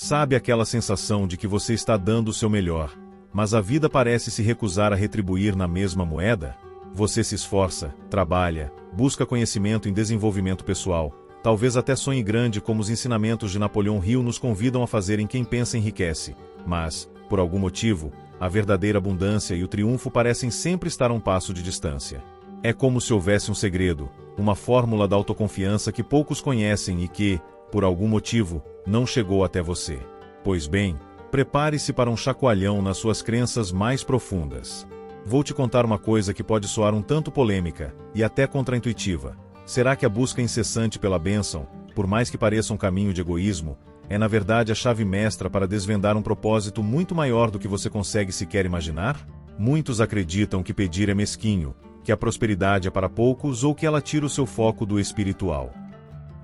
Sabe aquela sensação de que você está dando o seu melhor, mas a vida parece se recusar a retribuir na mesma moeda? Você se esforça, trabalha, busca conhecimento em desenvolvimento pessoal, talvez até sonhe grande como os ensinamentos de Napoleão Hill nos convidam a fazer em quem pensa enriquece, mas, por algum motivo, a verdadeira abundância e o triunfo parecem sempre estar a um passo de distância. É como se houvesse um segredo, uma fórmula da autoconfiança que poucos conhecem e que, por algum motivo, não chegou até você. Pois bem, prepare-se para um chacoalhão nas suas crenças mais profundas. Vou te contar uma coisa que pode soar um tanto polêmica, e até contraintuitiva. Será que a busca incessante pela bênção, por mais que pareça um caminho de egoísmo, é na verdade a chave mestra para desvendar um propósito muito maior do que você consegue sequer imaginar? Muitos acreditam que pedir é mesquinho, que a prosperidade é para poucos ou que ela tira o seu foco do espiritual.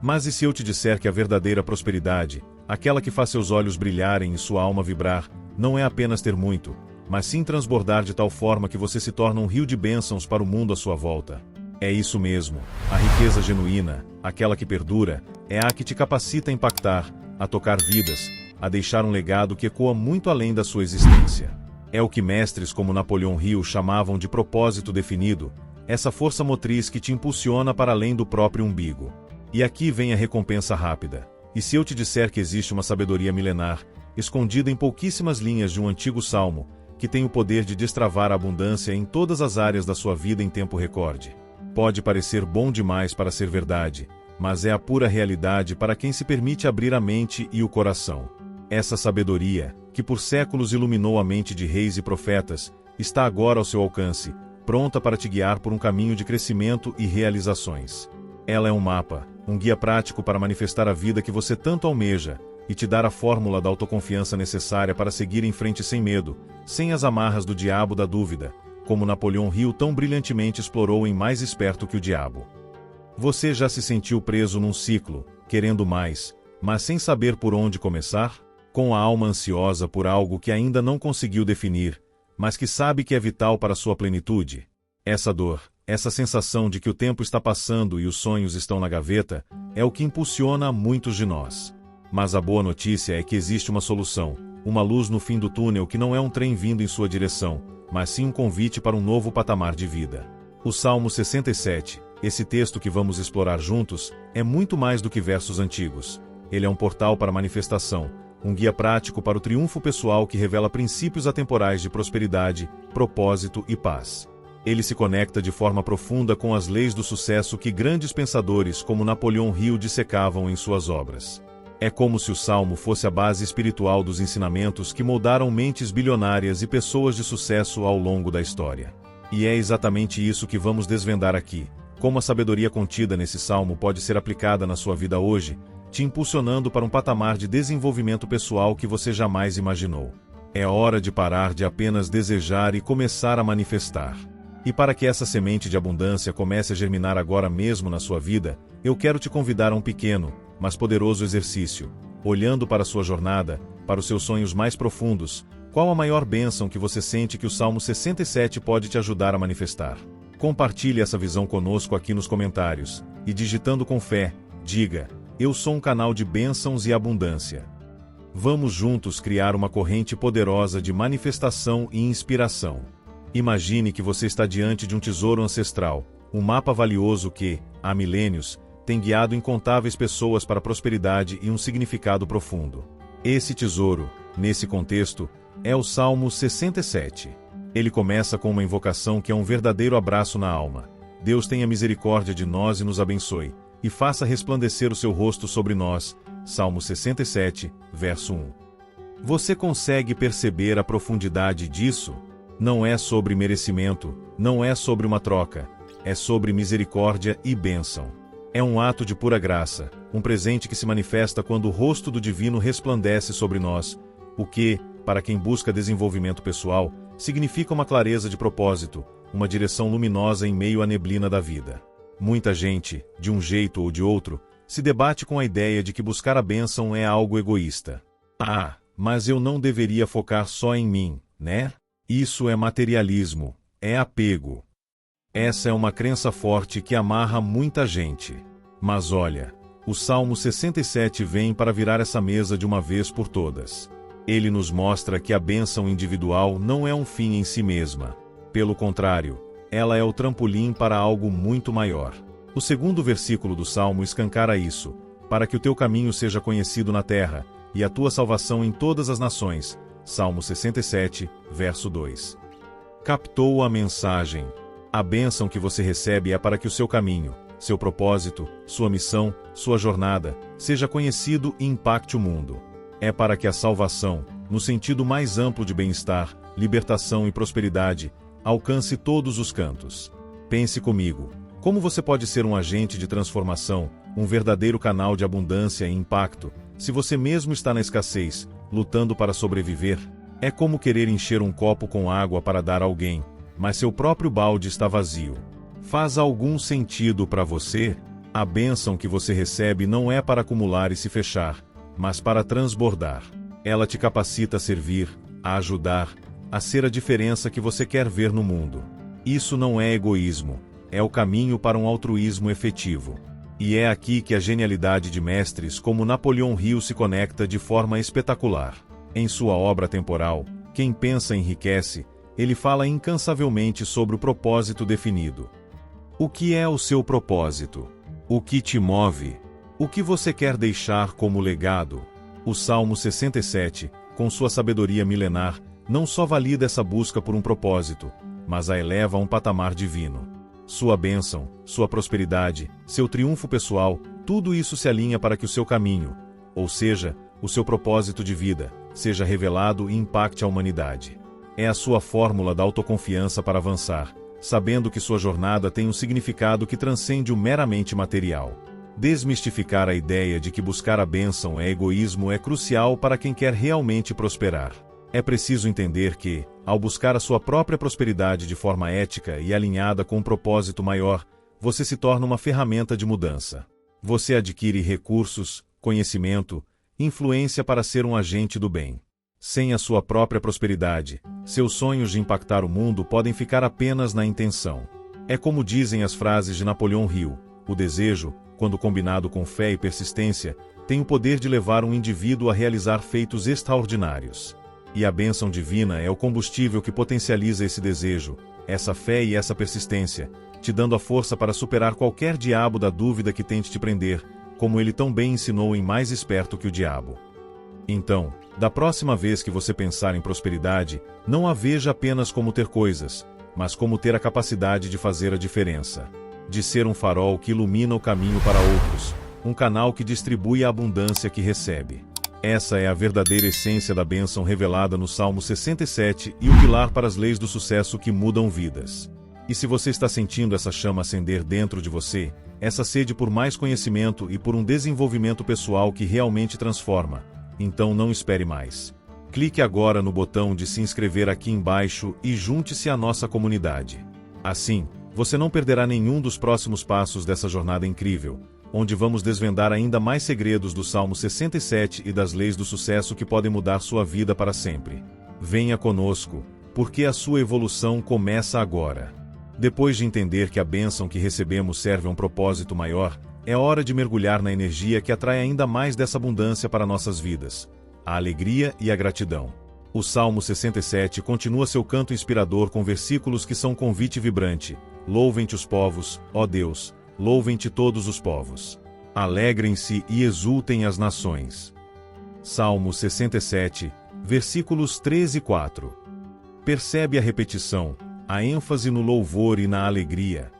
Mas e se eu te disser que a verdadeira prosperidade, aquela que faz seus olhos brilharem e sua alma vibrar, não é apenas ter muito, mas sim transbordar de tal forma que você se torna um rio de bênçãos para o mundo à sua volta? É isso mesmo, a riqueza genuína, aquela que perdura, é a que te capacita a impactar, a tocar vidas, a deixar um legado que ecoa muito além da sua existência. É o que mestres como Napoleão Hill chamavam de propósito definido, essa força motriz que te impulsiona para além do próprio umbigo. E aqui vem a recompensa rápida. E se eu te disser que existe uma sabedoria milenar, escondida em pouquíssimas linhas de um antigo salmo, que tem o poder de destravar a abundância em todas as áreas da sua vida em tempo recorde? Pode parecer bom demais para ser verdade, mas é a pura realidade para quem se permite abrir a mente e o coração. Essa sabedoria, que por séculos iluminou a mente de reis e profetas, está agora ao seu alcance, pronta para te guiar por um caminho de crescimento e realizações. Ela é um mapa, um guia prático para manifestar a vida que você tanto almeja, e te dar a fórmula da autoconfiança necessária para seguir em frente sem medo, sem as amarras do diabo da dúvida, como Napoleão Hill tão brilhantemente explorou em Mais Esperto que o Diabo. Você já se sentiu preso num ciclo, querendo mais, mas sem saber por onde começar? Com a alma ansiosa por algo que ainda não conseguiu definir, mas que sabe que é vital para sua plenitude? Essa dor, essa sensação de que o tempo está passando e os sonhos estão na gaveta, é o que impulsiona muitos de nós. Mas a boa notícia é que existe uma solução, uma luz no fim do túnel que não é um trem vindo em sua direção, mas sim um convite para um novo patamar de vida. O Salmo 67, esse texto que vamos explorar juntos, é muito mais do que versos antigos. Ele é um portal para a manifestação, um guia prático para o triunfo pessoal que revela princípios atemporais de prosperidade, propósito e paz. Ele se conecta de forma profunda com as leis do sucesso que grandes pensadores como Napoleão Hill dissecavam em suas obras. É como se o Salmo fosse a base espiritual dos ensinamentos que moldaram mentes bilionárias e pessoas de sucesso ao longo da história. E é exatamente isso que vamos desvendar aqui, como a sabedoria contida nesse Salmo pode ser aplicada na sua vida hoje, te impulsionando para um patamar de desenvolvimento pessoal que você jamais imaginou. É hora de parar de apenas desejar e começar a manifestar. E para que essa semente de abundância comece a germinar agora mesmo na sua vida, eu quero te convidar a um pequeno, mas poderoso exercício. Olhando para a sua jornada, para os seus sonhos mais profundos, qual a maior bênção que você sente que o Salmo 67 pode te ajudar a manifestar? Compartilhe essa visão conosco aqui nos comentários, e digitando com fé, diga: eu sou um canal de bênçãos e abundância. Vamos juntos criar uma corrente poderosa de manifestação e inspiração. Imagine que você está diante de um tesouro ancestral, um mapa valioso que, há milênios, tem guiado incontáveis pessoas para a prosperidade e um significado profundo. Esse tesouro, nesse contexto, é o Salmo 67. Ele começa com uma invocação que é um verdadeiro abraço na alma. Deus tenha misericórdia de nós e nos abençoe, e faça resplandecer o seu rosto sobre nós. Salmo 67, verso 1. Você consegue perceber a profundidade disso? Não é sobre merecimento, não é sobre uma troca, é sobre misericórdia e bênção. É um ato de pura graça, um presente que se manifesta quando o rosto do divino resplandece sobre nós, o que, para quem busca desenvolvimento pessoal, significa uma clareza de propósito, uma direção luminosa em meio à neblina da vida. Muita gente, de um jeito ou de outro, se debate com a ideia de que buscar a bênção é algo egoísta. Ah, mas eu não deveria focar só em mim, né? Isso é materialismo, é apego. Essa é uma crença forte que amarra muita gente. Mas olha, O Salmo 67 vem para virar essa mesa de uma vez por todas. Ele nos mostra que a bênção individual não é um fim em si mesma. Pelo contrário, ela é o trampolim para algo muito maior. O segundo versículo do Salmo escancara isso, para que o teu caminho seja conhecido na terra, e a tua salvação em todas as nações. Salmo 67, verso 2. Captou a mensagem. A bênção que você recebe é para que o seu caminho, seu propósito, sua missão, sua jornada, seja conhecido e impacte o mundo. É para que a salvação, no sentido mais amplo de bem-estar, libertação e prosperidade, alcance todos os cantos. Pense comigo, como você pode ser um agente de transformação, um verdadeiro canal de abundância e impacto, se você mesmo está na escassez, lutando para sobreviver? É como querer encher um copo com água para dar a alguém, mas seu próprio balde está vazio. Faz algum sentido para você? A bênção que você recebe não é para acumular e se fechar, mas para transbordar. Ela te capacita a servir, a ajudar, a ser a diferença que você quer ver no mundo. Isso não é egoísmo, é o caminho para um altruísmo efetivo. E é aqui que a genialidade de mestres como Napoleão Hill se conecta de forma espetacular. Em sua obra temporal, Quem Pensa Enriquece, ele fala incansavelmente sobre o propósito definido. O que é o seu propósito? O que te move? O que você quer deixar como legado? O Salmo 67, com sua sabedoria milenar, não só valida essa busca por um propósito, mas a eleva a um patamar divino. Sua bênção, sua prosperidade, seu triunfo pessoal, tudo isso se alinha para que o seu caminho, ou seja, o seu propósito de vida, seja revelado e impacte a humanidade. É a sua fórmula da autoconfiança para avançar, sabendo que sua jornada tem um significado que transcende o meramente material. Desmistificar a ideia de que buscar a bênção é egoísmo é crucial para quem quer realmente prosperar. É preciso entender que, ao buscar a sua própria prosperidade de forma ética e alinhada com um propósito maior, você se torna uma ferramenta de mudança. Você adquire recursos, conhecimento, influência para ser um agente do bem. Sem a sua própria prosperidade, seus sonhos de impactar o mundo podem ficar apenas na intenção. É como dizem as frases de Napoleão Hill: o desejo, quando combinado com fé e persistência, tem o poder de levar um indivíduo a realizar feitos extraordinários. E a bênção divina é o combustível que potencializa esse desejo, essa fé e essa persistência, te dando a força para superar qualquer diabo da dúvida que tente te prender, como ele tão bem ensinou em Mais Esperto que o Diabo. Então, da próxima vez que você pensar em prosperidade, não a veja apenas como ter coisas, mas como ter a capacidade de fazer a diferença. De ser um farol que ilumina o caminho para outros, um canal que distribui a abundância que recebe. Essa é a verdadeira essência da bênção revelada no Salmo 67 e o pilar para as leis do sucesso que mudam vidas. E se você está sentindo essa chama acender dentro de você, essa sede por mais conhecimento e por um desenvolvimento pessoal que realmente transforma, então não espere mais. Clique agora no botão de se inscrever aqui embaixo e junte-se à nossa comunidade. Assim, você não perderá nenhum dos próximos passos dessa jornada incrível, onde vamos desvendar ainda mais segredos do Salmo 67 e das leis do sucesso que podem mudar sua vida para sempre. Venha conosco, porque a sua evolução começa agora. Depois de entender que a bênção que recebemos serve a um propósito maior, é hora de mergulhar na energia que atrai ainda mais dessa abundância para nossas vidas: a alegria e a gratidão. O Salmo 67 continua seu canto inspirador com versículos que são um convite vibrante: louvem-te os povos, ó Deus, louvem-te todos os povos. Alegrem-se e exultem as nações. Salmo 67, versículos 3 e 4. Percebe a repetição, a ênfase no louvor e na alegria.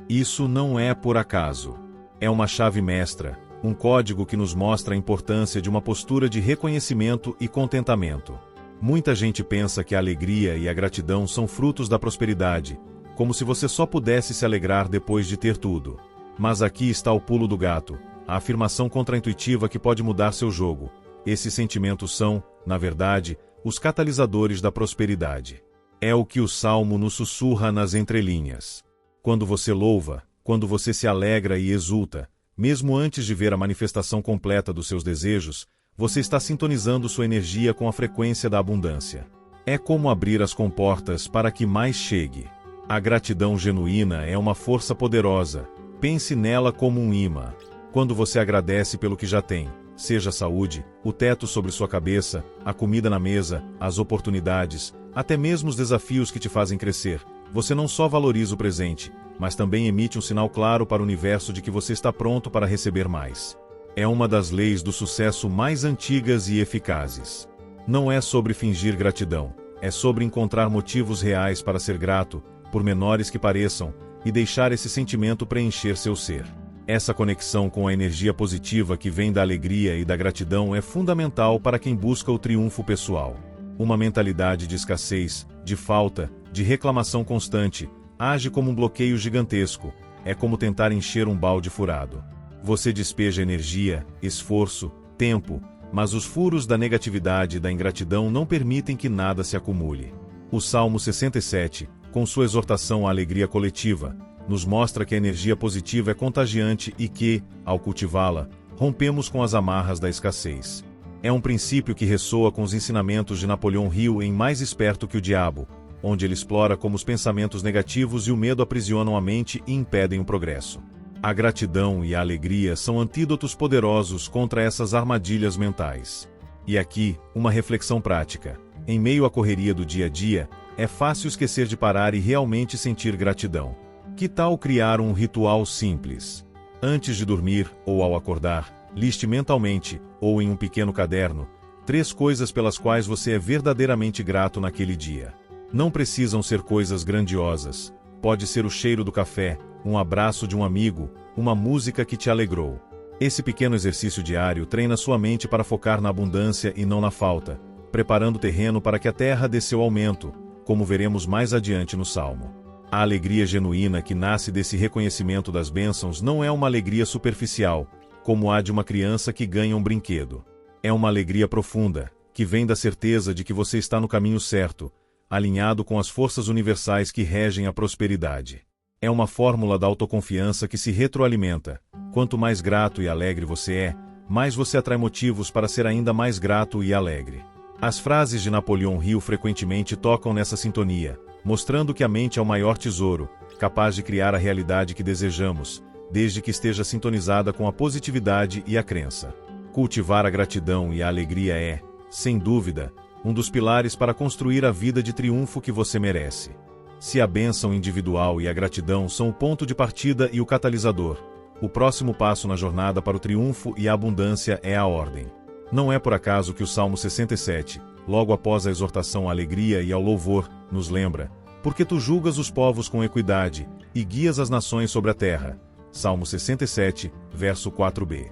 Isso não é por acaso. É uma chave mestra, um código que nos mostra a importância de uma postura de reconhecimento e contentamento. Muita gente pensa que a alegria e a gratidão são frutos da prosperidade, como se você só pudesse se alegrar depois de ter tudo. Mas aqui está o pulo do gato, a afirmação contraintuitiva que pode mudar seu jogo. Esses sentimentos são, na verdade, os catalisadores da prosperidade. É o que o Salmo nos sussurra nas entrelinhas. Quando você louva, quando você se alegra e exulta, mesmo antes de ver a manifestação completa dos seus desejos, você está sintonizando sua energia com a frequência da abundância. É como abrir as comportas para que mais chegue. A gratidão genuína é uma força poderosa. Pense nela como um imã. Quando você agradece pelo que já tem, seja a saúde, o teto sobre sua cabeça, a comida na mesa, as oportunidades, até mesmo os desafios que te fazem crescer, você não só valoriza o presente, mas também emite um sinal claro para o universo de que você está pronto para receber mais. É uma das leis do sucesso mais antigas e eficazes. Não é sobre fingir gratidão, é sobre encontrar motivos reais para ser grato, por menores que pareçam, e deixar esse sentimento preencher seu ser. Essa conexão com a energia positiva que vem da alegria e da gratidão é fundamental para quem busca o triunfo pessoal. Uma mentalidade de escassez, de falta, de reclamação constante, age como um bloqueio gigantesco, é como tentar encher um balde furado. Você despeja energia, esforço, tempo, mas os furos da negatividade e da ingratidão não permitem que nada se acumule. O Salmo 67, com sua exortação à alegria coletiva, nos mostra que a energia positiva é contagiante e que, ao cultivá-la, rompemos com as amarras da escassez. É um princípio que ressoa com os ensinamentos de Napoleão Hill em Mais Esperto que o Diabo, onde ele explora como os pensamentos negativos e o medo aprisionam a mente e impedem o progresso. A gratidão e a alegria são antídotos poderosos contra essas armadilhas mentais. E aqui, uma reflexão prática. Em meio à correria do dia a dia, é fácil esquecer de parar e realmente sentir gratidão. Que tal criar um ritual simples? Antes de dormir ou ao acordar, liste mentalmente, ou em um pequeno caderno, 3 coisas pelas quais você é verdadeiramente grato naquele dia. Não precisam ser coisas grandiosas. Pode ser o cheiro do café, um abraço de um amigo, uma música que te alegrou. Esse pequeno exercício diário treina sua mente para focar na abundância e não na falta, preparando o terreno para que a terra dê seu aumento, como veremos mais adiante no Salmo. A alegria genuína que nasce desse reconhecimento das bênçãos não é uma alegria superficial, como a de uma criança que ganha um brinquedo. É uma alegria profunda, que vem da certeza de que você está no caminho certo, alinhado com as forças universais que regem a prosperidade. É uma fórmula da autoconfiança que se retroalimenta. Quanto mais grato e alegre você é, mais você atrai motivos para ser ainda mais grato e alegre. As frases de Napoleão Hill frequentemente tocam nessa sintonia, mostrando que a mente é o maior tesouro, capaz de criar a realidade que desejamos, desde que esteja sintonizada com a positividade e a crença. Cultivar a gratidão e a alegria é, sem dúvida, um dos pilares para construir a vida de triunfo que você merece. Se a bênção individual e a gratidão são o ponto de partida e o catalisador, o próximo passo na jornada para o triunfo e a abundância é a ordem. Não é por acaso que o Salmo 67, logo após a exortação à alegria e ao louvor, nos lembra: porque tu julgas os povos com equidade e guias as nações sobre a terra. Salmo 67, verso 4b.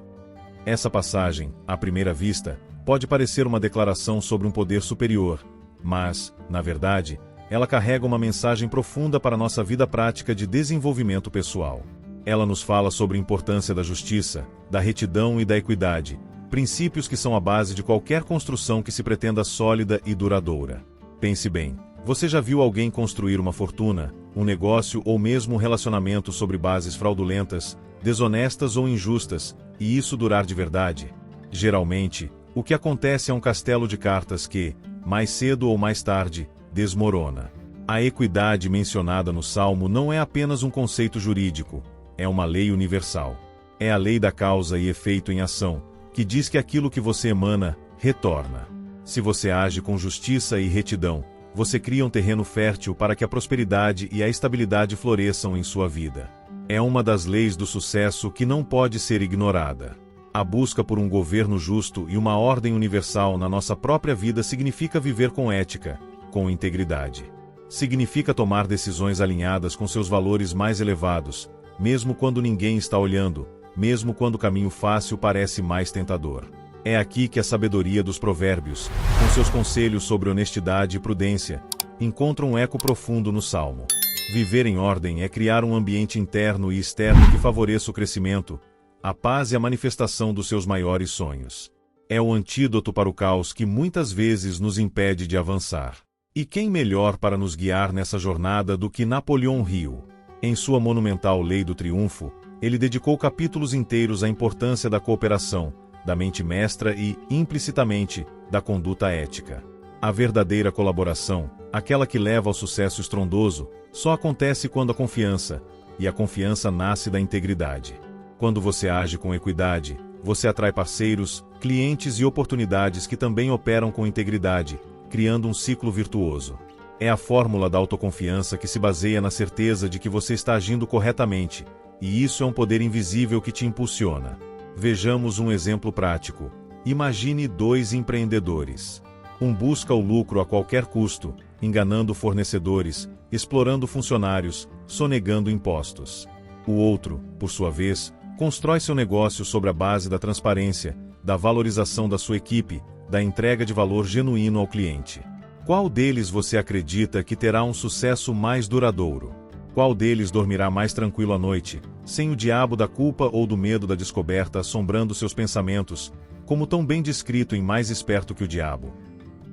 Essa passagem, à primeira vista, pode parecer uma declaração sobre um poder superior, mas, na verdade, ela carrega uma mensagem profunda para nossa vida prática de desenvolvimento pessoal. Ela nos fala sobre a importância da justiça, da retidão e da equidade, princípios que são a base de qualquer construção que se pretenda sólida e duradoura. Pense bem, você já viu alguém construir uma fortuna, um negócio ou mesmo um relacionamento sobre bases fraudulentas, desonestas ou injustas, e isso durar de verdade? Geralmente, o que acontece é um castelo de cartas que, mais cedo ou mais tarde, desmorona. A equidade mencionada no Salmo não é apenas um conceito jurídico, é uma lei universal. É a lei da causa e efeito em ação, que diz que aquilo que você emana, retorna. Se você age com justiça e retidão, você cria um terreno fértil para que a prosperidade e a estabilidade floresçam em sua vida. É uma das leis do sucesso que não pode ser ignorada. A busca por um governo justo e uma ordem universal na nossa própria vida significa viver com ética, com integridade. Significa tomar decisões alinhadas com seus valores mais elevados, mesmo quando ninguém está olhando, mesmo quando o caminho fácil parece mais tentador. É aqui que a sabedoria dos provérbios, com seus conselhos sobre honestidade e prudência, encontra um eco profundo no Salmo. Viver em ordem é criar um ambiente interno e externo que favoreça o crescimento, a paz e a manifestação dos seus maiores sonhos. É o antídoto para o caos que muitas vezes nos impede de avançar. E quem melhor para nos guiar nessa jornada do que Napoleão Hill? Em sua monumental Lei do Triunfo, ele dedicou capítulos inteiros à importância da cooperação, da mente mestra e, implicitamente, da conduta ética. A verdadeira colaboração, aquela que leva ao sucesso estrondoso, só acontece quando a confiança, e a confiança nasce da integridade. Quando você age com equidade, você atrai parceiros, clientes e oportunidades que também operam com integridade, criando um ciclo virtuoso. É a fórmula da autoconfiança que se baseia na certeza de que você está agindo corretamente, e isso é um poder invisível que te impulsiona. Vejamos um exemplo prático. Imagine dois empreendedores. Um busca o lucro a qualquer custo, enganando fornecedores, explorando funcionários, sonegando impostos. O outro, por sua vez, constrói seu negócio sobre a base da transparência, da valorização da sua equipe, da entrega de valor genuíno ao cliente. Qual deles você acredita que terá um sucesso mais duradouro? Qual deles dormirá mais tranquilo à noite, sem o diabo da culpa ou do medo da descoberta assombrando seus pensamentos, como tão bem descrito em Mais Esperto que o Diabo?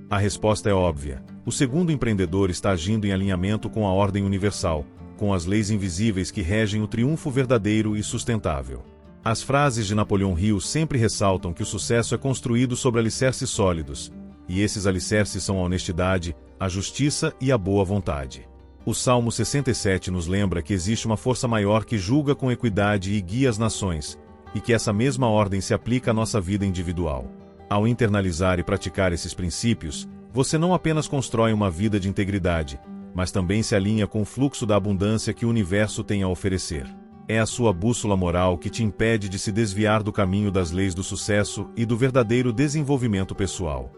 A resposta é óbvia. O segundo empreendedor está agindo em alinhamento com a ordem universal, com as leis invisíveis que regem o triunfo verdadeiro e sustentável. As frases de Napoleão Hill sempre ressaltam que o sucesso é construído sobre alicerces sólidos, e esses alicerces são a honestidade, a justiça e a boa vontade. O Salmo 67 nos lembra que existe uma força maior que julga com equidade e guia as nações, e que essa mesma ordem se aplica à nossa vida individual. Ao internalizar e praticar esses princípios, você não apenas constrói uma vida de integridade, mas também se alinha com o fluxo da abundância que o universo tem a oferecer. É a sua bússola moral que te impede de se desviar do caminho das leis do sucesso e do verdadeiro desenvolvimento pessoal.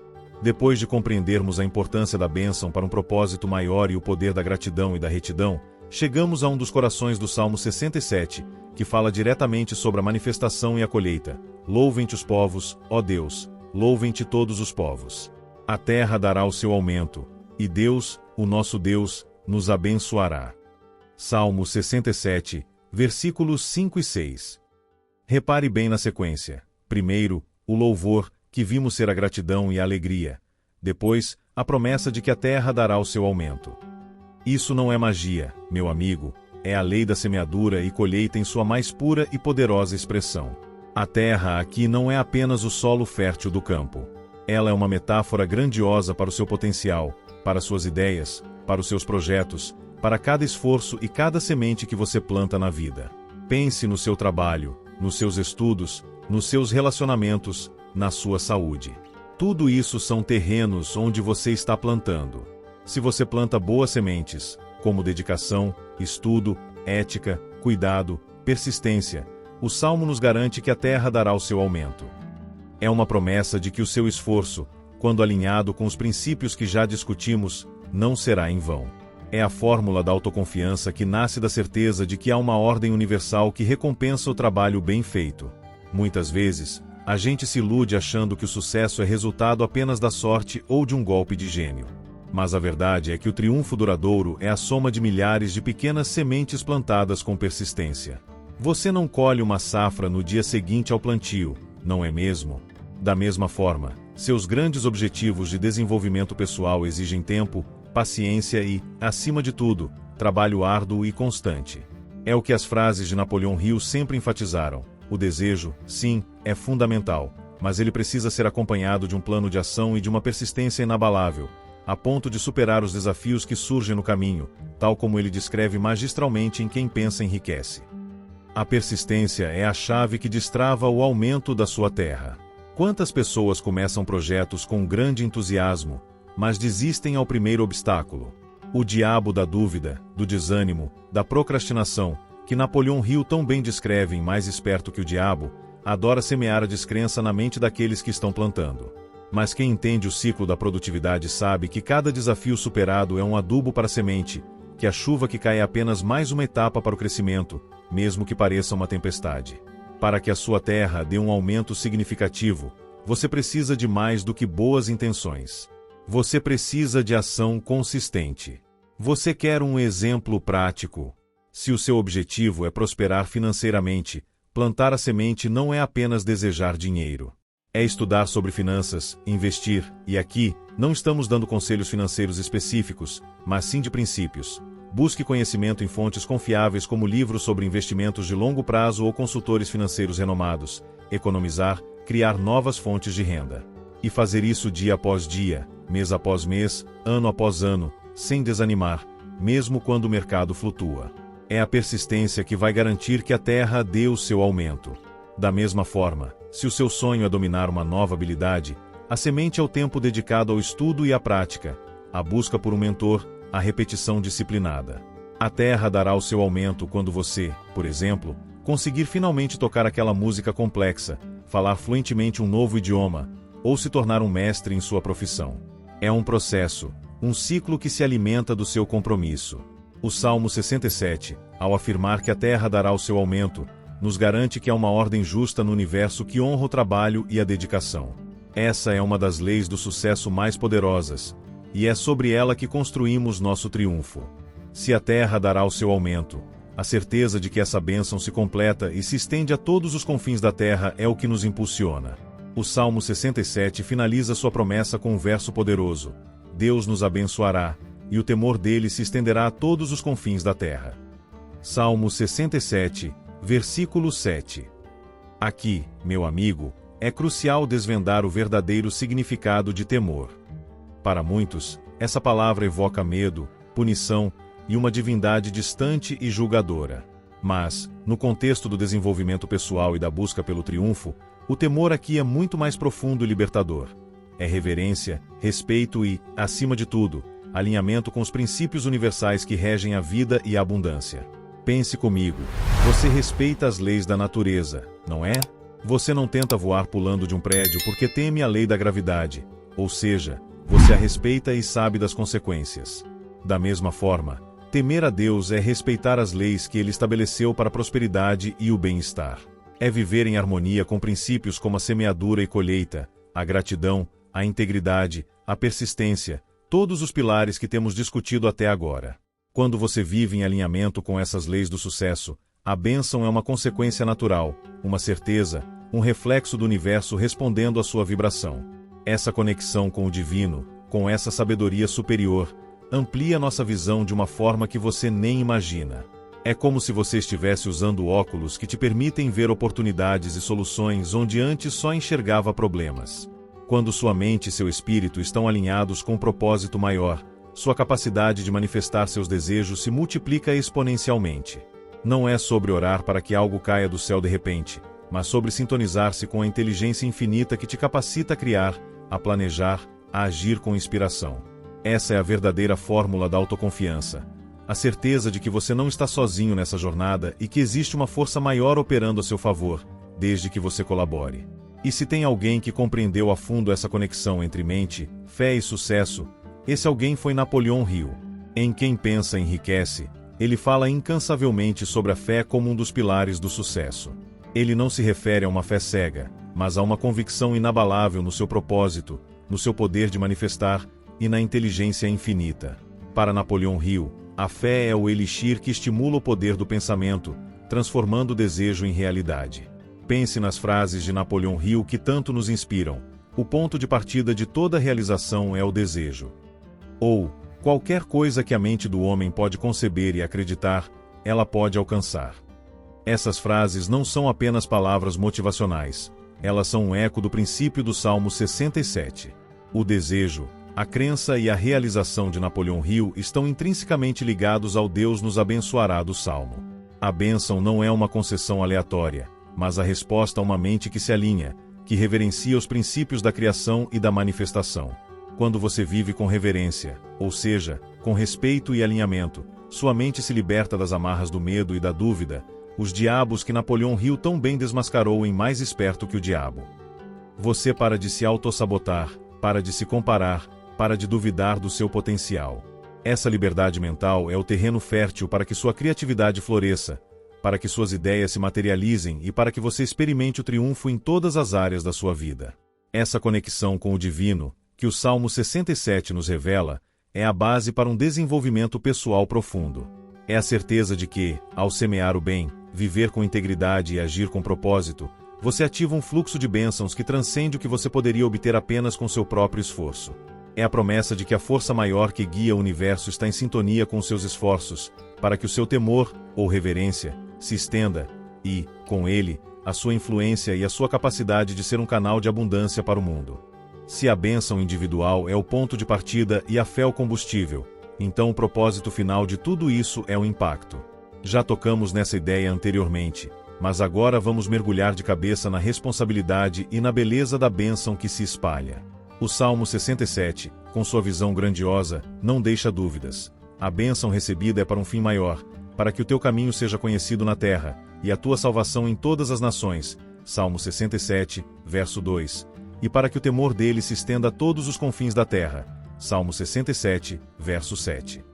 Depois de compreendermos a importância da bênção para um propósito maior e o poder da gratidão e da retidão, chegamos a um dos corações do Salmo 67, que fala diretamente sobre a manifestação e a colheita. Louvem-te os povos, ó Deus, louvem-te todos os povos. A terra dará o seu aumento, e Deus, o nosso Deus, nos abençoará. Salmo 67, versículos 5 e 6. Repare bem na sequência. Primeiro, o louvor, que vimos ser a gratidão e a alegria. Depois, a promessa de que a terra dará o seu aumento. Isso não é magia, meu amigo, é a lei da semeadura e colheita em sua mais pura e poderosa expressão. A terra aqui não é apenas o solo fértil do campo. Ela é uma metáfora grandiosa para o seu potencial, para suas ideias, para os seus projetos, para cada esforço e cada semente que você planta na vida. Pense no seu trabalho, nos seus estudos, nos seus relacionamentos, na sua saúde. Tudo isso são terrenos onde você está plantando. Se você planta boas sementes, como dedicação, estudo, ética, cuidado, persistência, o Salmo nos garante que a terra dará o seu aumento. É uma promessa de que o seu esforço, quando alinhado com os princípios que já discutimos, não será em vão. É a fórmula da autoconfiança que nasce da certeza de que há uma ordem universal que recompensa o trabalho bem feito. Muitas vezes, a gente se ilude achando que o sucesso é resultado apenas da sorte ou de um golpe de gênio. Mas a verdade é que o triunfo duradouro é a soma de milhares de pequenas sementes plantadas com persistência. Você não colhe uma safra no dia seguinte ao plantio, não é mesmo? Da mesma forma, seus grandes objetivos de desenvolvimento pessoal exigem tempo, paciência e, acima de tudo, trabalho árduo e constante. É o que as frases de Napoleão Hill sempre enfatizaram. O desejo, sim, é fundamental, mas ele precisa ser acompanhado de um plano de ação e de uma persistência inabalável, a ponto de superar os desafios que surgem no caminho, tal como ele descreve magistralmente em Quem Pensa Enriquece. A persistência é a chave que destrava o aumento da sua terra. Quantas pessoas começam projetos com grande entusiasmo, mas desistem ao primeiro obstáculo? O diabo da dúvida, do desânimo, da procrastinação, que Napoleão Hill tão bem descreve em Mais Esperto que o Diabo, adora semear a descrença na mente daqueles que estão plantando. Mas quem entende o ciclo da produtividade sabe que cada desafio superado é um adubo para a semente, que a chuva que cai é apenas mais uma etapa para o crescimento, mesmo que pareça uma tempestade. Para que a sua terra dê um aumento significativo, você precisa de mais do que boas intenções. Você precisa de ação consistente. Você quer um exemplo prático? Se o seu objetivo é prosperar financeiramente, plantar a semente não é apenas desejar dinheiro. É estudar sobre finanças, investir, e aqui, não estamos dando conselhos financeiros específicos, mas sim de princípios. Busque conhecimento em fontes confiáveis como livros sobre investimentos de longo prazo ou consultores financeiros renomados. Economizar, criar novas fontes de renda. E fazer isso dia após dia, mês após mês, ano após ano, sem desanimar, mesmo quando o mercado flutua. É a persistência que vai garantir que a terra dê o seu aumento. Da mesma forma, se o seu sonho é dominar uma nova habilidade, a semente é o tempo dedicado ao estudo e à prática, a busca por um mentor, a repetição disciplinada. A terra dará o seu aumento quando você, por exemplo, conseguir finalmente tocar aquela música complexa, falar fluentemente um novo idioma, ou se tornar um mestre em sua profissão. É um processo, um ciclo que se alimenta do seu compromisso. O Salmo 67, ao afirmar que a terra dará o seu aumento, nos garante que há uma ordem justa no universo que honra o trabalho e a dedicação. Essa é uma das leis do sucesso mais poderosas, e é sobre ela que construímos nosso triunfo. Se a terra dará o seu aumento, a certeza de que essa bênção se completa e se estende a todos os confins da terra é o que nos impulsiona. O Salmo 67 finaliza sua promessa com um verso poderoso: Deus nos abençoará, e o temor dele se estenderá a todos os confins da terra. Salmo 67, versículo 7. Aqui, meu amigo, é crucial desvendar o verdadeiro significado de temor. Para muitos, essa palavra evoca medo, punição e uma divindade distante e julgadora. Mas, no contexto do desenvolvimento pessoal e da busca pelo triunfo, o temor aqui é muito mais profundo e libertador. É reverência, respeito e, acima de tudo, alinhamento com os princípios universais que regem a vida e a abundância. Pense comigo, você respeita as leis da natureza, não é? Você não tenta voar pulando de um prédio porque teme a lei da gravidade, ou seja, você a respeita e sabe das consequências. Da mesma forma, temer a Deus é respeitar as leis que Ele estabeleceu para a prosperidade e o bem-estar. É viver em harmonia com princípios como a semeadura e colheita, a gratidão, a integridade, a persistência, todos os pilares que temos discutido até agora. Quando você vive em alinhamento com essas leis do sucesso, a bênção é uma consequência natural, uma certeza, um reflexo do universo respondendo à sua vibração. Essa conexão com o divino, com essa sabedoria superior, amplia nossa visão de uma forma que você nem imagina. É como se você estivesse usando óculos que te permitem ver oportunidades e soluções onde antes só enxergava problemas. Quando sua mente e seu espírito estão alinhados com um propósito maior, sua capacidade de manifestar seus desejos se multiplica exponencialmente. Não é sobre orar para que algo caia do céu de repente, mas sobre sintonizar-se com a inteligência infinita que te capacita a criar, a planejar, a agir com inspiração. Essa é a verdadeira fórmula da autoconfiança. A certeza de que você não está sozinho nessa jornada e que existe uma força maior operando a seu favor, desde que você colabore. E se tem alguém que compreendeu a fundo essa conexão entre mente, fé e sucesso, esse alguém foi Napoleão Hill. Em Quem Pensa Enriquece, ele fala incansavelmente sobre a fé como um dos pilares do sucesso. Ele não se refere a uma fé cega, mas a uma convicção inabalável no seu propósito, no seu poder de manifestar e na inteligência infinita. Para Napoleão Hill, a fé é o elixir que estimula o poder do pensamento, transformando o desejo em realidade. Pense nas frases de Napoleão Hill que tanto nos inspiram: o ponto de partida de toda realização é o desejo. Ou, qualquer coisa que a mente do homem pode conceber e acreditar, ela pode alcançar. Essas frases não são apenas palavras motivacionais, elas são um eco do princípio do Salmo 67. O desejo, a crença e a realização de Napoleão Hill estão intrinsecamente ligados ao Deus nos abençoará do Salmo. A bênção não é uma concessão aleatória, mas a resposta a uma mente que se alinha, que reverencia os princípios da criação e da manifestação. Quando você vive com reverência, ou seja, com respeito e alinhamento, sua mente se liberta das amarras do medo e da dúvida, os diabos que Napoleão Hill tão bem desmascarou em Mais Esperto que o Diabo. Você para de se autossabotar, para de se comparar, para de duvidar do seu potencial. Essa liberdade mental é o terreno fértil para que sua criatividade floresça, para que suas ideias se materializem e para que você experimente o triunfo em todas as áreas da sua vida. Essa conexão com o divino, que o Salmo 67 nos revela, é a base para um desenvolvimento pessoal profundo. É a certeza de que, ao semear o bem, viver com integridade e agir com propósito, você ativa um fluxo de bênçãos que transcende o que você poderia obter apenas com seu próprio esforço. É a promessa de que a força maior que guia o universo está em sintonia com seus esforços, para que o seu temor, ou reverência, se estenda, e, com ele, a sua influência e a sua capacidade de ser um canal de abundância para o mundo. Se a bênção individual é o ponto de partida e a fé o combustível, então o propósito final de tudo isso é o impacto. Já tocamos nessa ideia anteriormente, mas agora vamos mergulhar de cabeça na responsabilidade e na beleza da bênção que se espalha. O Salmo 67, com sua visão grandiosa, não deixa dúvidas. A bênção recebida é para um fim maior, para que o teu caminho seja conhecido na terra, e a tua salvação em todas as nações. Salmo 67, verso 2. E para que o temor dele se estenda a todos os confins da terra. Salmo 67, verso 7.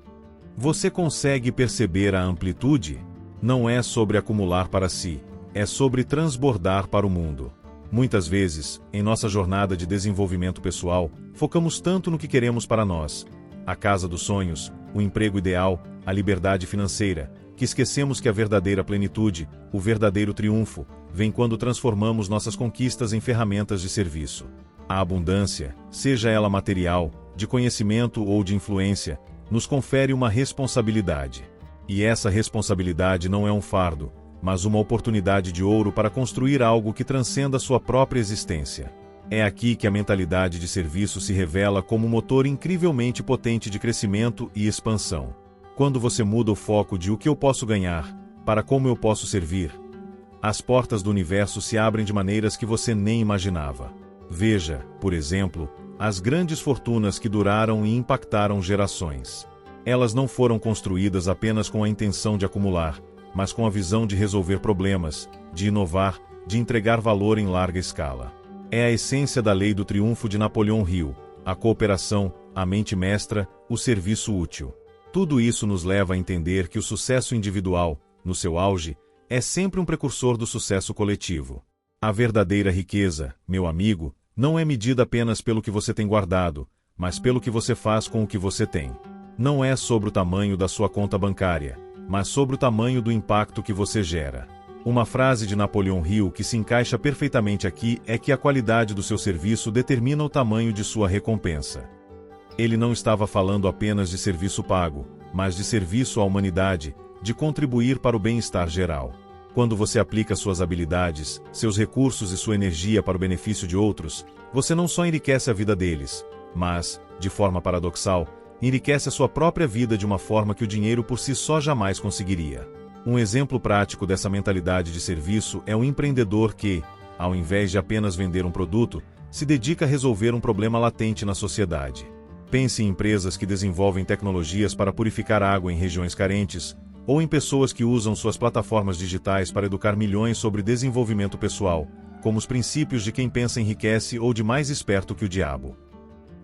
Você consegue perceber a amplitude? Não é sobre acumular para si, é sobre transbordar para o mundo. Muitas vezes, em nossa jornada de desenvolvimento pessoal, focamos tanto no que queremos para nós, a casa dos sonhos, o emprego ideal, a liberdade financeira, que esquecemos que a verdadeira plenitude, o verdadeiro triunfo, vem quando transformamos nossas conquistas em ferramentas de serviço. A abundância, seja ela material, de conhecimento ou de influência, nos confere uma responsabilidade. E essa responsabilidade não é um fardo, mas uma oportunidade de ouro para construir algo que transcenda sua própria existência. É aqui que a mentalidade de serviço se revela como um motor incrivelmente potente de crescimento e expansão. Quando você muda o foco de o que eu posso ganhar, para como eu posso servir, as portas do universo se abrem de maneiras que você nem imaginava. Veja, por exemplo, as grandes fortunas que duraram e impactaram gerações. Elas não foram construídas apenas com a intenção de acumular, mas com a visão de resolver problemas, de inovar, de entregar valor em larga escala. É a essência da lei do triunfo de Napoleão Hill, a cooperação, a mente mestra, o serviço útil. Tudo isso nos leva a entender que o sucesso individual, no seu auge, é sempre um precursor do sucesso coletivo. A verdadeira riqueza, meu amigo, não é medida apenas pelo que você tem guardado, mas pelo que você faz com o que você tem. Não é sobre o tamanho da sua conta bancária, mas sobre o tamanho do impacto que você gera. Uma frase de Napoleão Hill que se encaixa perfeitamente aqui é que a qualidade do seu serviço determina o tamanho de sua recompensa. Ele não estava falando apenas de serviço pago, mas de serviço à humanidade, de contribuir para o bem-estar geral. Quando você aplica suas habilidades, seus recursos e sua energia para o benefício de outros, você não só enriquece a vida deles, mas, de forma paradoxal, enriquece a sua própria vida de uma forma que o dinheiro por si só jamais conseguiria. Um exemplo prático dessa mentalidade de serviço é um empreendedor que, ao invés de apenas vender um produto, se dedica a resolver um problema latente na sociedade. Pense em empresas que desenvolvem tecnologias para purificar água em regiões carentes, ou em pessoas que usam suas plataformas digitais para educar milhões sobre desenvolvimento pessoal, como os princípios de quem pensa enriquece ou de mais esperto que o diabo.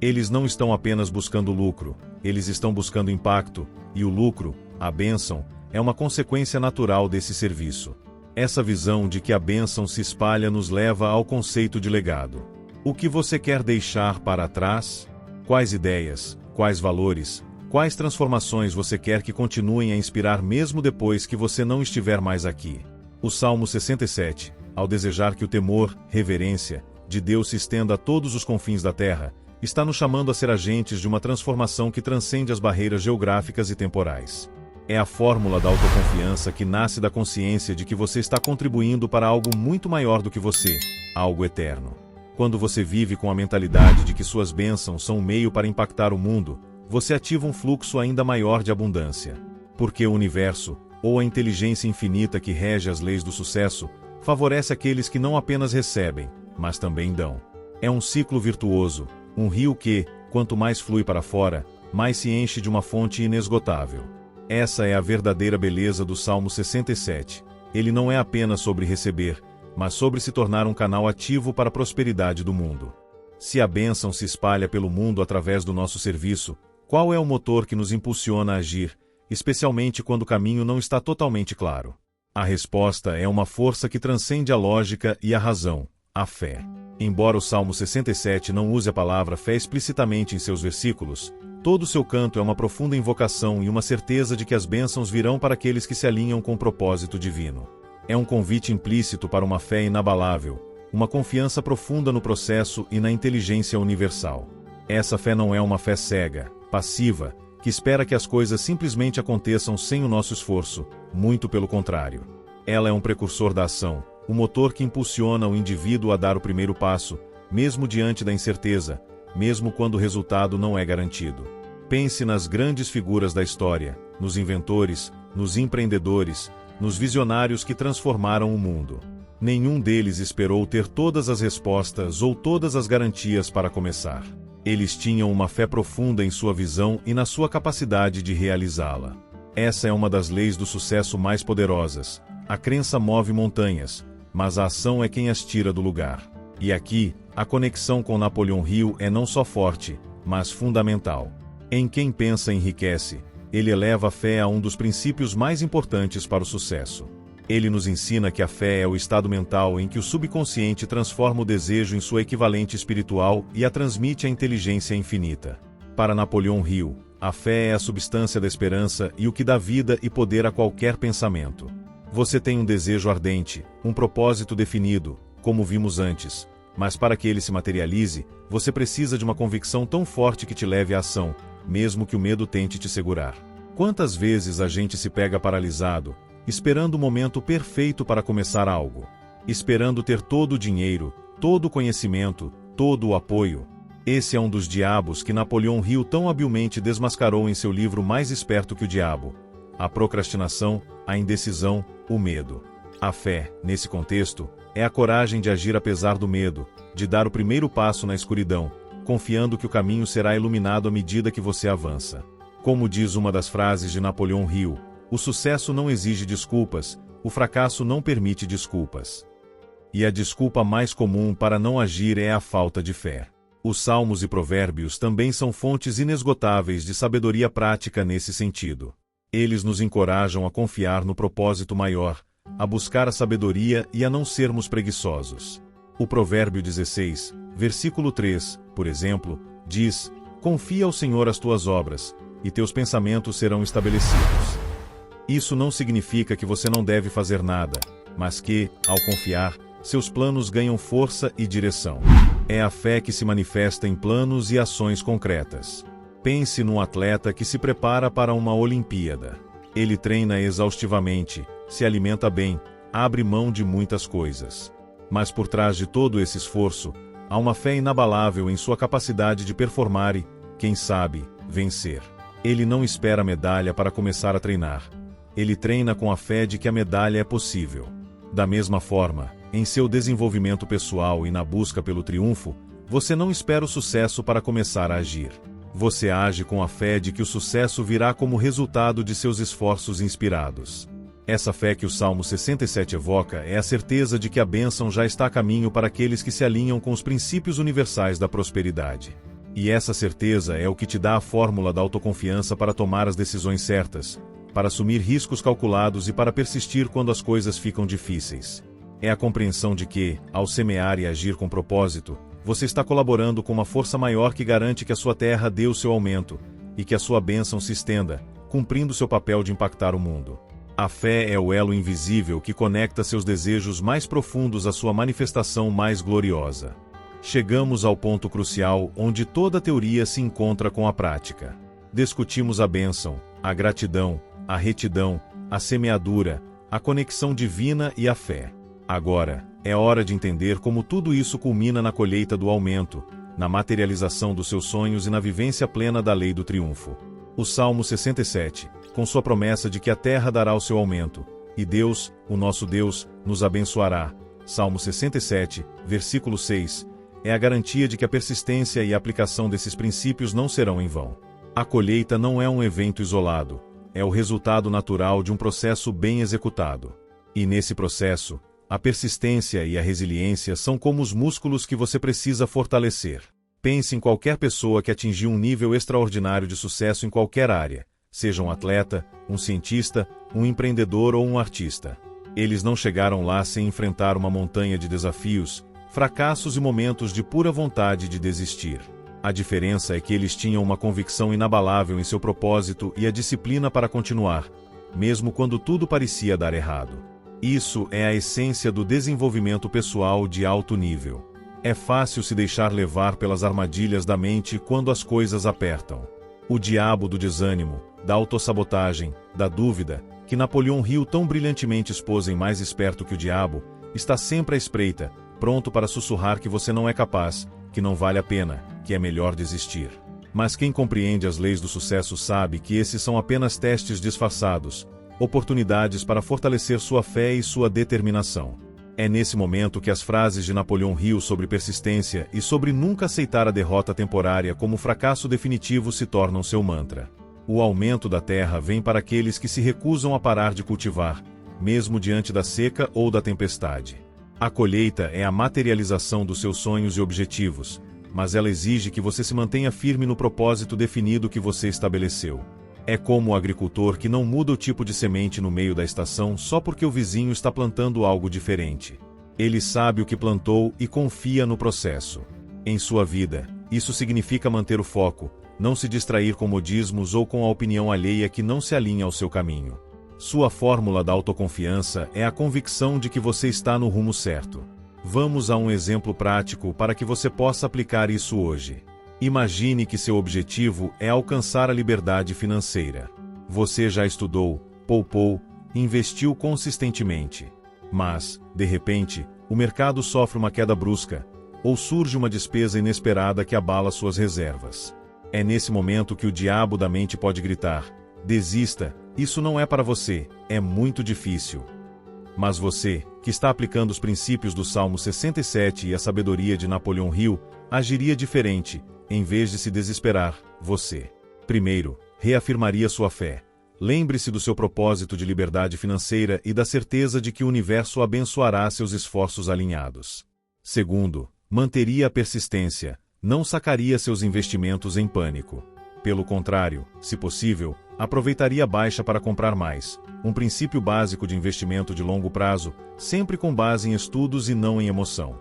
Eles não estão apenas buscando lucro, eles estão buscando impacto, e o lucro, a bênção, é uma consequência natural desse serviço. Essa visão de que a bênção se espalha nos leva ao conceito de legado. O que você quer deixar para trás? Quais ideias, quais valores, quais transformações você quer que continuem a inspirar mesmo depois que você não estiver mais aqui? O Salmo 67, ao desejar que o temor, reverência, de Deus se estenda a todos os confins da terra, está nos chamando a ser agentes de uma transformação que transcende as barreiras geográficas e temporais. É a fórmula da autoconfiança que nasce da consciência de que você está contribuindo para algo muito maior do que você, algo eterno. Quando você vive com a mentalidade de que suas bênçãos são um meio para impactar o mundo, você ativa um fluxo ainda maior de abundância. Porque o universo, ou a inteligência infinita que rege as leis do sucesso, favorece aqueles que não apenas recebem, mas também dão. É um ciclo virtuoso, um rio que, quanto mais flui para fora, mais se enche de uma fonte inesgotável. Essa é a verdadeira beleza do Salmo 67. Ele não é apenas sobre receber, mas sobre se tornar um canal ativo para a prosperidade do mundo. Se a bênção se espalha pelo mundo através do nosso serviço, qual é o motor que nos impulsiona a agir, especialmente quando o caminho não está totalmente claro? A resposta é uma força que transcende a lógica e a razão, a fé. Embora o Salmo 67 não use a palavra fé explicitamente em seus versículos, todo o seu canto é uma profunda invocação e uma certeza de que as bênçãos virão para aqueles que se alinham com o propósito divino. É um convite implícito para uma fé inabalável, uma confiança profunda no processo e na inteligência universal. Essa fé não é uma fé cega, passiva, que espera que as coisas simplesmente aconteçam sem o nosso esforço, muito pelo contrário. Ela é um precursor da ação, o motor que impulsiona o indivíduo a dar o primeiro passo, mesmo diante da incerteza, mesmo quando o resultado não é garantido. Pense nas grandes figuras da história, nos inventores, nos empreendedores, nos visionários que transformaram o mundo. Nenhum deles esperou ter todas as respostas ou todas as garantias para começar. Eles tinham uma fé profunda em sua visão e na sua capacidade de realizá-la. Essa é uma das leis do sucesso mais poderosas. A crença move montanhas, mas a ação é quem as tira do lugar. E aqui, a conexão com Napoleão Hill é não só forte, mas fundamental. Em quem pensa enriquece, ele eleva a fé a um dos princípios mais importantes para o sucesso. Ele nos ensina que a fé é o estado mental em que o subconsciente transforma o desejo em sua equivalente espiritual e a transmite à inteligência infinita. Para Napoleão Hill, a fé é a substância da esperança e o que dá vida e poder a qualquer pensamento. Você tem um desejo ardente, um propósito definido, como vimos antes, mas para que ele se materialize, você precisa de uma convicção tão forte que te leve à ação, mesmo que o medo tente te segurar. Quantas vezes a gente se pega paralisado, esperando o momento perfeito para começar algo, esperando ter todo o dinheiro, todo o conhecimento, todo o apoio? Esse é um dos diabos que Napoleão Hill tão habilmente desmascarou em seu livro Mais Esperto que o Diabo: a procrastinação, a indecisão, o medo. A fé, nesse contexto, é a coragem de agir apesar do medo, de dar o primeiro passo na escuridão, confiando que o caminho será iluminado à medida que você avança. Como diz uma das frases de Napoleão Hill, o sucesso não exige desculpas, o fracasso não permite desculpas. E a desculpa mais comum para não agir é a falta de fé. Os Salmos e Provérbios também são fontes inesgotáveis de sabedoria prática nesse sentido. Eles nos encorajam a confiar no propósito maior, a buscar a sabedoria e a não sermos preguiçosos. O Provérbio 16, versículo 3, por exemplo, diz: "Confia ao Senhor as tuas obras, e teus pensamentos serão estabelecidos." Isso não significa que você não deve fazer nada, mas que, ao confiar, seus planos ganham força e direção. É a fé que se manifesta em planos e ações concretas. Pense num atleta que se prepara para uma Olimpíada. Ele treina exaustivamente, se alimenta bem, abre mão de muitas coisas. Mas por trás de todo esse esforço, há uma fé inabalável em sua capacidade de performar e, quem sabe, vencer. Ele não espera a medalha para começar a treinar. Ele treina com a fé de que a medalha é possível. Da mesma forma, em seu desenvolvimento pessoal e na busca pelo triunfo, você não espera o sucesso para começar a agir. Você age com a fé de que o sucesso virá como resultado de seus esforços inspirados. Essa fé que o Salmo 67 evoca é a certeza de que a bênção já está a caminho para aqueles que se alinham com os princípios universais da prosperidade. E essa certeza é o que te dá a fórmula da autoconfiança para tomar as decisões certas, para assumir riscos calculados e para persistir quando as coisas ficam difíceis. É a compreensão de que, ao semear e agir com propósito, você está colaborando com uma força maior que garante que a sua terra dê o seu aumento, e que a sua bênção se estenda, cumprindo seu papel de impactar o mundo. A fé é o elo invisível que conecta seus desejos mais profundos à sua manifestação mais gloriosa. Chegamos ao ponto crucial onde toda teoria se encontra com a prática. Discutimos a bênção, a gratidão, a retidão, a semeadura, a conexão divina e a fé. Agora, é hora de entender como tudo isso culmina na colheita do aumento, na materialização dos seus sonhos e na vivência plena da lei do triunfo. O Salmo 67, com sua promessa de que a terra dará o seu aumento, e Deus, o nosso Deus, nos abençoará. Salmo 67, versículo 6, é a garantia de que a persistência e a aplicação desses princípios não serão em vão. A colheita não é um evento isolado, é o resultado natural de um processo bem executado. E nesse processo, a persistência e a resiliência são como os músculos que você precisa fortalecer. Pense em qualquer pessoa que atingiu um nível extraordinário de sucesso em qualquer área, seja um atleta, um cientista, um empreendedor ou um artista. Eles não chegaram lá sem enfrentar uma montanha de desafios, fracassos e momentos de pura vontade de desistir. A diferença é que eles tinham uma convicção inabalável em seu propósito e a disciplina para continuar, mesmo quando tudo parecia dar errado. Isso é a essência do desenvolvimento pessoal de alto nível. É fácil se deixar levar pelas armadilhas da mente quando as coisas apertam. O diabo do desânimo, da autossabotagem, da dúvida, que Napoleão Hill tão brilhantemente expôs em Mais Esperto que o Diabo, está sempre à espreita, pronto para sussurrar que você não é capaz, que não vale a pena, que é melhor desistir. Mas quem compreende as leis do sucesso sabe que esses são apenas testes disfarçados, oportunidades para fortalecer sua fé e sua determinação. É nesse momento que as frases de Napoleão Hill sobre persistência e sobre nunca aceitar a derrota temporária como fracasso definitivo se tornam seu mantra. O aumento da terra vem para aqueles que se recusam a parar de cultivar, mesmo diante da seca ou da tempestade. A colheita é a materialização dos seus sonhos e objetivos, mas ela exige que você se mantenha firme no propósito definido que você estabeleceu. É como o agricultor que não muda o tipo de semente no meio da estação só porque o vizinho está plantando algo diferente. Ele sabe o que plantou e confia no processo. Em sua vida, isso significa manter o foco, não se distrair com modismos ou com a opinião alheia que não se alinha ao seu caminho. Sua fórmula da autoconfiança é a convicção de que você está no rumo certo. Vamos a um exemplo prático para que você possa aplicar isso hoje. Imagine que seu objetivo é alcançar a liberdade financeira. Você já estudou, poupou, investiu consistentemente. Mas, de repente, o mercado sofre uma queda brusca, ou surge uma despesa inesperada que abala suas reservas. É nesse momento que o diabo da mente pode gritar: desista, isso não é para você, é muito difícil. Mas você, que está aplicando os princípios do Salmo 67 e a sabedoria de Napoleão Hill, agiria diferente. Em vez de se desesperar, você, primeiro, reafirmaria sua fé. Lembre-se do seu propósito de liberdade financeira e da certeza de que o universo abençoará seus esforços alinhados. Segundo, manteria a persistência, não sacaria seus investimentos em pânico. Pelo contrário, se possível, aproveitaria a baixa para comprar mais, um princípio básico de investimento de longo prazo, sempre com base em estudos e não em emoção.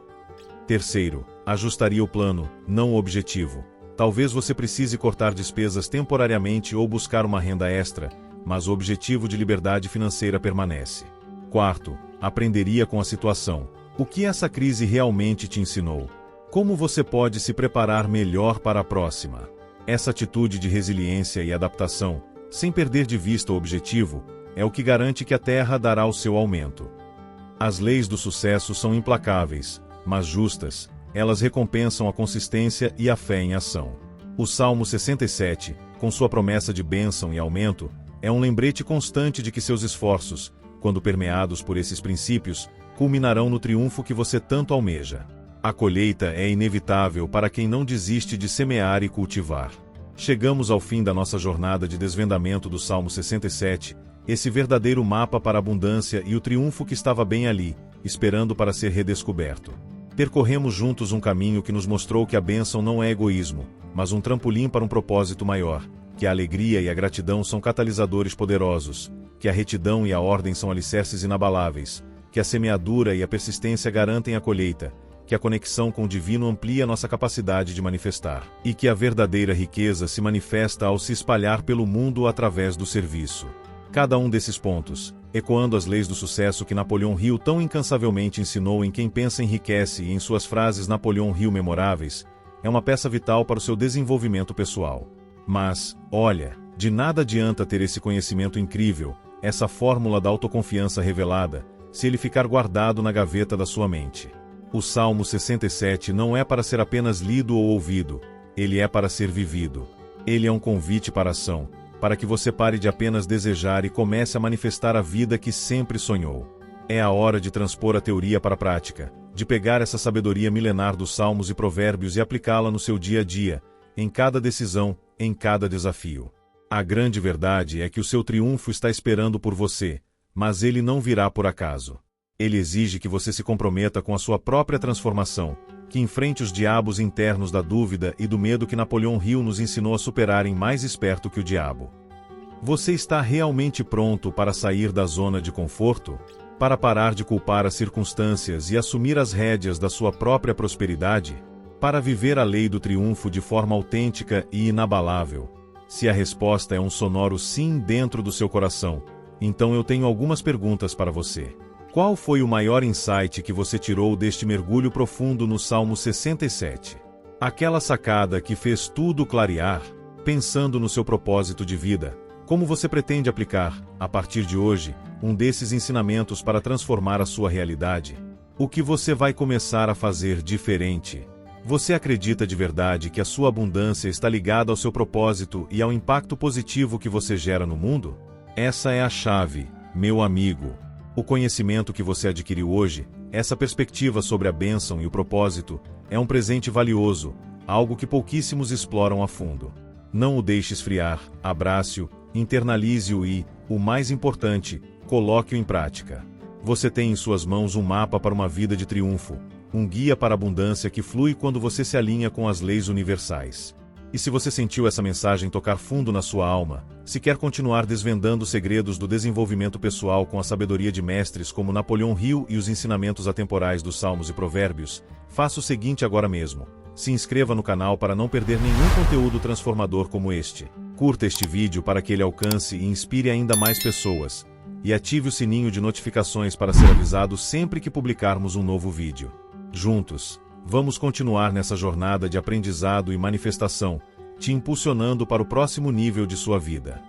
Terceiro, ajustaria o plano, não o objetivo. Talvez você precise cortar despesas temporariamente ou buscar uma renda extra, mas o objetivo de liberdade financeira permanece. Quarto, aprenderia com a situação. O que essa crise realmente te ensinou? Como você pode se preparar melhor para a próxima? Essa atitude de resiliência e adaptação, sem perder de vista o objetivo, é o que garante que a terra dará o seu aumento. As leis do sucesso são implacáveis, mas justas, elas recompensam a consistência e a fé em ação. O Salmo 67, com sua promessa de bênção e aumento, é um lembrete constante de que seus esforços, quando permeados por esses princípios, culminarão no triunfo que você tanto almeja. A colheita é inevitável para quem não desiste de semear e cultivar. Chegamos ao fim da nossa jornada de desvendamento do Salmo 67, esse verdadeiro mapa para a abundância e o triunfo que estava bem ali, esperando para ser redescoberto. Percorremos juntos um caminho que nos mostrou que a bênção não é egoísmo, mas um trampolim para um propósito maior, que a alegria e a gratidão são catalisadores poderosos, que a retidão e a ordem são alicerces inabaláveis, que a semeadura e a persistência garantem a colheita, que a conexão com o divino amplia nossa capacidade de manifestar, e que a verdadeira riqueza se manifesta ao se espalhar pelo mundo através do serviço. Cada um desses pontos, ecoando as leis do sucesso que Napoleão Hill tão incansavelmente ensinou em Quem Pensa Enriquece e em suas frases Napoleão Hill memoráveis, é uma peça vital para o seu desenvolvimento pessoal. Mas, olha, de nada adianta ter esse conhecimento incrível, essa fórmula da autoconfiança revelada, se ele ficar guardado na gaveta da sua mente. O Salmo 67 não é para ser apenas lido ou ouvido, ele é para ser vivido. Ele é um convite para a ação, para que você pare de apenas desejar e comece a manifestar a vida que sempre sonhou. É a hora de transpor a teoria para a prática, de pegar essa sabedoria milenar dos Salmos e Provérbios e aplicá-la no seu dia a dia, em cada decisão, em cada desafio. A grande verdade é que o seu triunfo está esperando por você, mas ele não virá por acaso. Ele exige que você se comprometa com a sua própria transformação, que enfrente os diabos internos da dúvida e do medo que Napoleão Hill nos ensinou a superarem mais esperto que o diabo. Você está realmente pronto para sair da zona de conforto? Para parar de culpar as circunstâncias e assumir as rédeas da sua própria prosperidade? Para viver a lei do triunfo de forma autêntica e inabalável? Se a resposta é um sonoro sim dentro do seu coração, então eu tenho algumas perguntas para você. Qual foi o maior insight que você tirou deste mergulho profundo no Salmo 67? Aquela sacada que fez tudo clarear? Pensando no seu propósito de vida, como você pretende aplicar, a partir de hoje, um desses ensinamentos para transformar a sua realidade? O que você vai começar a fazer diferente? Você acredita de verdade que a sua abundância está ligada ao seu propósito e ao impacto positivo que você gera no mundo? Essa é a chave, meu amigo. O conhecimento que você adquiriu hoje, essa perspectiva sobre a bênção e o propósito, é um presente valioso, algo que pouquíssimos exploram a fundo. Não o deixe esfriar, abrace-o, internalize-o e, o mais importante, coloque-o em prática. Você tem em suas mãos um mapa para uma vida de triunfo, um guia para a abundância que flui quando você se alinha com as leis universais. E se você sentiu essa mensagem tocar fundo na sua alma, se quer continuar desvendando os segredos do desenvolvimento pessoal com a sabedoria de mestres como Napoleão Hill e os ensinamentos atemporais dos Salmos e Provérbios, faça o seguinte agora mesmo. Se inscreva no canal para não perder nenhum conteúdo transformador como este. Curta este vídeo para que ele alcance e inspire ainda mais pessoas. E ative o sininho de notificações para ser avisado sempre que publicarmos um novo vídeo. Juntos, vamos continuar nessa jornada de aprendizado e manifestação, te impulsionando para o próximo nível de sua vida.